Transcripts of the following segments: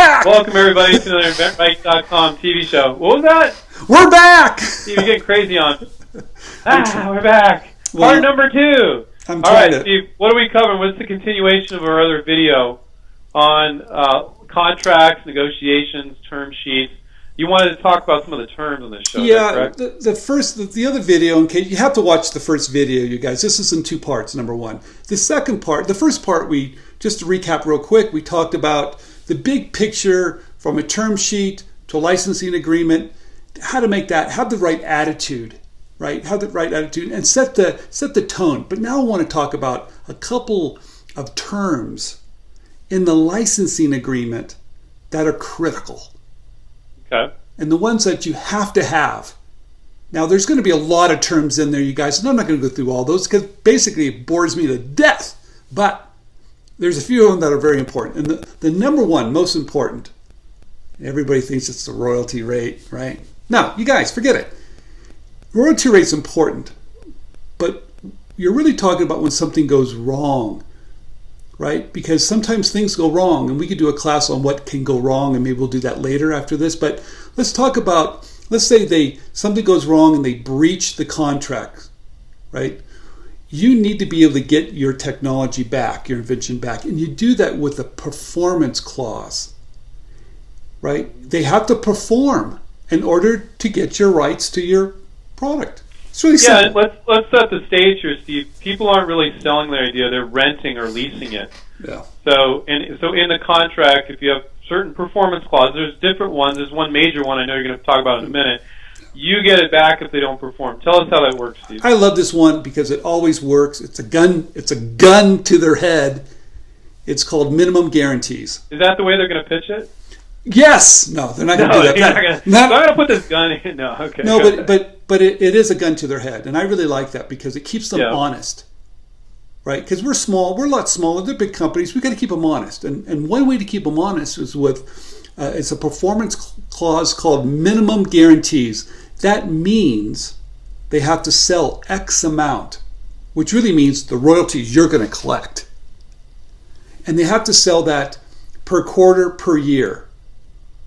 back! Welcome, everybody, to another inventRight.com TV show. What was that? We're back! Steve, you're getting crazy on. We're back. Well, Part number 2. I'm All right, trying to... Steve, what are we covering? What's the continuation of our other video on contracts, negotiations, term sheets? You wanted to talk about some of the terms on this show, Yeah, correct? the other video, in case you have to watch the first video, you guys. This is in 2 parts, number 1. The second part, the first part, just to recap real quick, we talked about the big picture from a term sheet to a licensing agreement, how to make that, have the right attitude, right? Have the right attitude and set the tone. But now I want to talk about a couple of terms in the licensing agreement that are critical. Okay. And the ones that you have to have. Now, there's going to be a lot of terms in there, you guys, and I'm not going to go through all those because basically it bores me to death. But there's a few of them that are very important. And the number one, most important, everybody thinks it's the royalty rate, right? No, you guys, forget it. Royalty rate's important, but you're really talking about when something goes wrong, right? Because sometimes things go wrong, and we could do a class on what can go wrong, and maybe we'll do that later after this. But let's talk about, let's say something goes wrong and they breach the contract, right? You need to be able to get your technology back, your invention back, and you do that with a performance clause, right? They have to perform in order to get your rights to your product. It's really simple. Let's set the stage here, Steve. People aren't really selling their idea; they're renting or leasing it. Yeah. So in the contract, if you have certain performance clauses, there's different ones. There's one major one I know you're going to talk about in a minute. You get it back if they don't perform. Tell us how that works, Steve. I love this one because it always works. It's a gun. It's a gun to their head. It's called minimum guarantees. Is that the way they're going to pitch it? Yes. No, they're not going to do that. I'm going to put this gun in. No, okay. No, but it is a gun to their head, and I really like that because it keeps them honest, right? Because we're small, we're a lot smaller. They're big companies. We got to keep them honest, and one way to keep them honest is with it's a performance clause called minimum guarantees. That means they have to sell X amount, which really means the royalties you're going to collect, and they have to sell that per quarter, per year.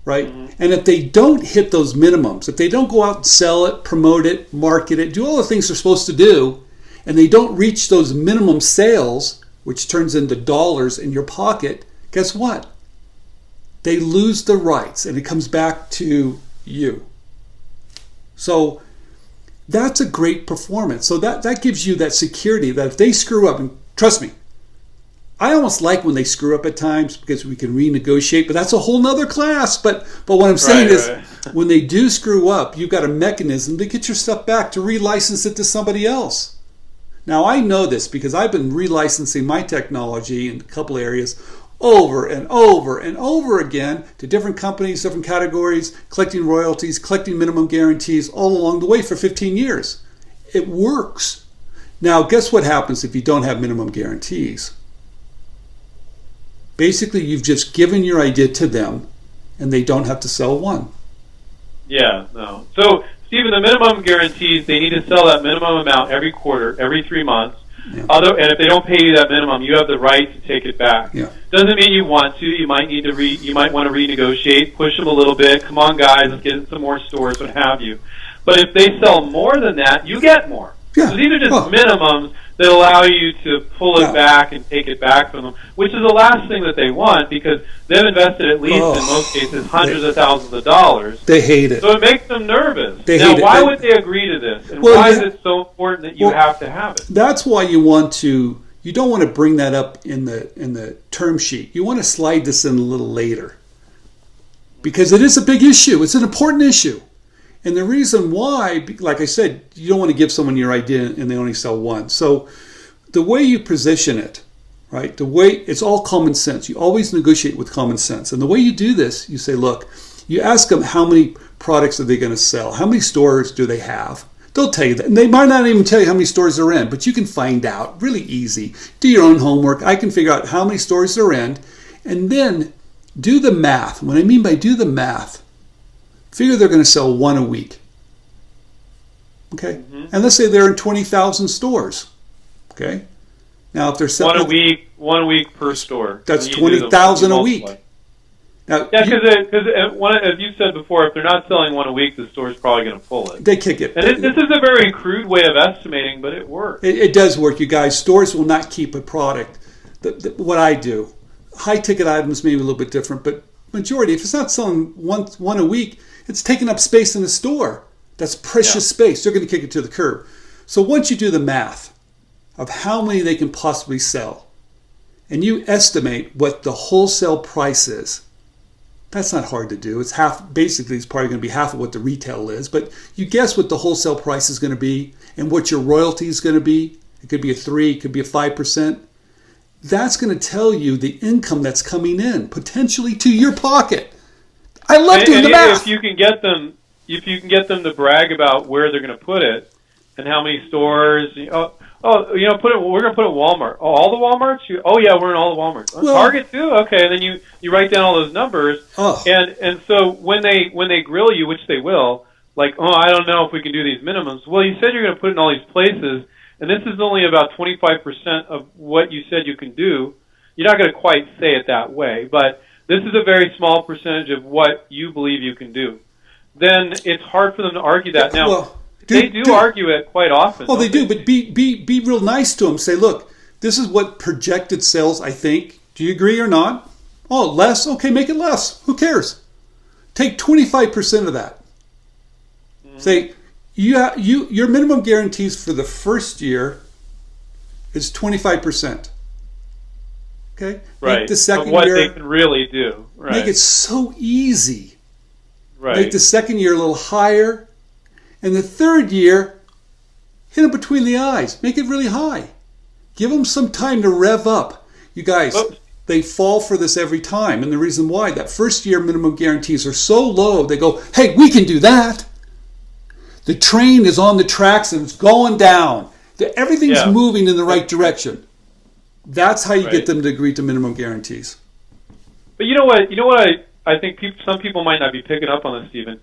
Right? Mm-hmm. And if they don't hit those minimums, if they don't go out and sell it, promote it, market it, do all the things they're supposed to do, and they don't reach those minimum sales, which turns into dollars in your pocket, guess what? They lose the rights and it comes back to you. So that's a great performance. So that gives you that security that if they screw up, and trust me, I almost like when they screw up at times because we can renegotiate, but that's a whole nother class. But what I'm saying is when they do screw up, you've got a mechanism to get your stuff back, to relicense it to somebody else. Now, I know this because I've been relicensing my technology in a couple areas over and over and over again to different companies, different categories, collecting royalties, collecting minimum guarantees all along the way for 15 years. It works. Now, guess what happens if you don't have minimum guarantees? Basically, you've just given your idea to them, and they don't have to sell one. Yeah, no. So, Stephen, the minimum guarantees, they need to sell that minimum amount every quarter, every 3 months. Yeah. And if they don't pay you that minimum, you have the right to take it back. Yeah. Doesn't mean you want to. You might need to you might want to renegotiate, push them a little bit. Come on, guys, let's get in some more stores, what have you. But if they sell more than that, you get more. Yeah. So these are just minimums that allow you to pull it back and take it back from them, which is the last thing that they want because they've invested at least, in most cases, hundreds of thousands of dollars. They hate it. So it makes them nervous. Now, why would they agree to this? And why is it so important that you have to have it? That's why you don't want to bring that up in the term sheet. You want to slide this in a little later because it is a big issue. It's an important issue. And the reason why, like I said, you don't want to give someone your idea and they only sell one. So the way you position it, right, it's all common sense. You always negotiate with common sense. And the way you do this, you say, look, you ask them how many products are they going to sell? How many stores do they have? They'll tell you that. And they might not even tell you how many stores they're in, but you can find out really easy. Do your own homework. I can figure out how many stores they're in. And then do the math. What I mean by do the math, figure they're going to sell one a week. Okay? Mm-hmm. And let's say they're in 20,000 stores. Okay? Now, if they're selling... One week per store. That's 20,000 a week. Now, yeah, because as you said before, if they're not selling one a week, the store's probably going to pull it. They kick it. And this is a very crude way of estimating, but it works. It does work, you guys. Stores will not keep a product. What I do, high-ticket items may be a little bit different, but majority, if it's not selling one a week, it's taking up space in the store. That's precious space. They're going to kick it to the curb. So once you do the math of how many they can possibly sell, and you estimate what the wholesale price is, that's not hard to do. It's basically it's probably going to be half of what the retail is, but you guess what the wholesale price is going to be and what your royalty is going to be. It could be a 3%, it could be a 5%. That's going to tell you the income that's coming in, potentially to your pocket. I love doing the math. If you can get them to brag about where they're going to put it and how many stores, we're going to put it in Walmart. Oh, all the Walmarts? We're in all the Walmarts. Well, Target too? Okay, and then you write down all those numbers. Oh. And so when they grill you, which they will, like, I don't know if we can do these minimums. Well, you said you're going to put it in all these places, and this is only about 25% of what you said you can do. You're not going to quite say it that way, but this is a very small percentage of what you believe you can do. Then it's hard for them to argue that. Now, they do argue it quite often. Well, they do, but be real nice to them. Say, look, this is what projected sales, I think. Do you agree or not? Oh, less? Okay, make it less. Who cares? Take 25% of that. Mm-hmm. Say, your minimum guarantees for the first year is 25%. Okay? Right. Make the second of what year, they can really do. Right. Make it so easy. Right. Make the second year a little higher. And the third year, hit them between the eyes. Make it really high. Give them some time to rev up. You guys, they fall for this every time. And the reason why, that first year minimum guarantees are so low, they go, hey, we can do that. The train is on the tracks and it's going down. Everything's moving in the right direction. That's how you get them to agree to minimum guarantees. But you know what I think some people might not be picking up on this, Stephen.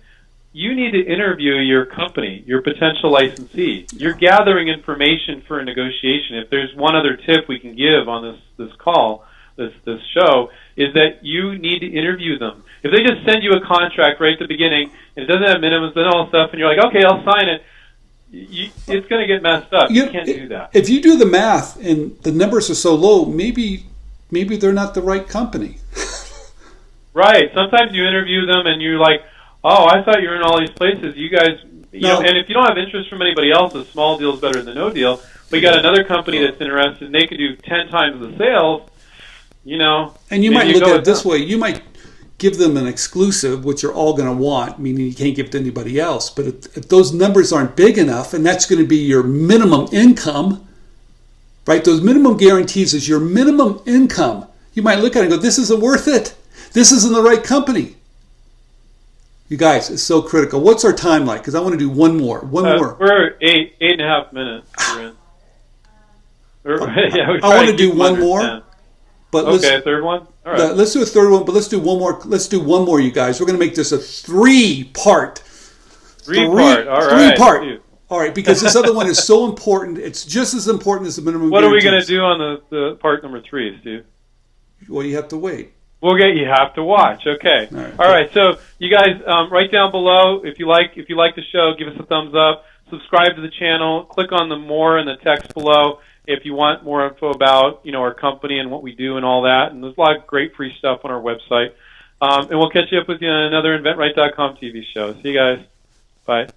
You need to interview your company, your potential licensee. You're gathering information for a negotiation. If there's one other tip we can give on this call, this show, is that you need to interview them. If they just send you a contract right at the beginning and it doesn't have minimums and all stuff, and you're like, okay, I'll sign it, it's going to get messed up. You can't do that. If you do the math and the numbers are so low, maybe they're not the right company. Right. Sometimes you interview them and you're like, oh, I thought you were in all these places. You guys, and if you don't have interest from anybody else, a small deal is better than no deal. But you got another company that's interested, and they could do 10 times the sales. And you might look at it this way: you might give them an exclusive, which you're all going to want, meaning you can't give it to anybody else. But if those numbers aren't big enough, and that's going to be your minimum income, right? Those minimum guarantees is your minimum income. You might look at it and go, "This isn't worth it. This isn't the right company." You guys, it's so critical. What's our time like? Because I want to do one more. We're 8.5 minutes. I want to do one more. 10. But third one? All right. Let's do a third one, but let's do one more. Let's do one more, you guys. We're going to make this a three-part. Three-part, all right. Three-part. All right, because this other one is so important. It's just as important as the minimum What guarantees. are we going to do on the part number 3, Steve? Well, you have to wait. You have to watch. Okay. All right. So you guys, right down below, if you like the show, give us a thumbs up. Subscribe to the channel. Click on the more in the text below if you want more info about our company and what we do and all that. And there's a lot of great free stuff on our website. And we'll catch you up with you on another inventRight.com TV show. See you guys. Bye.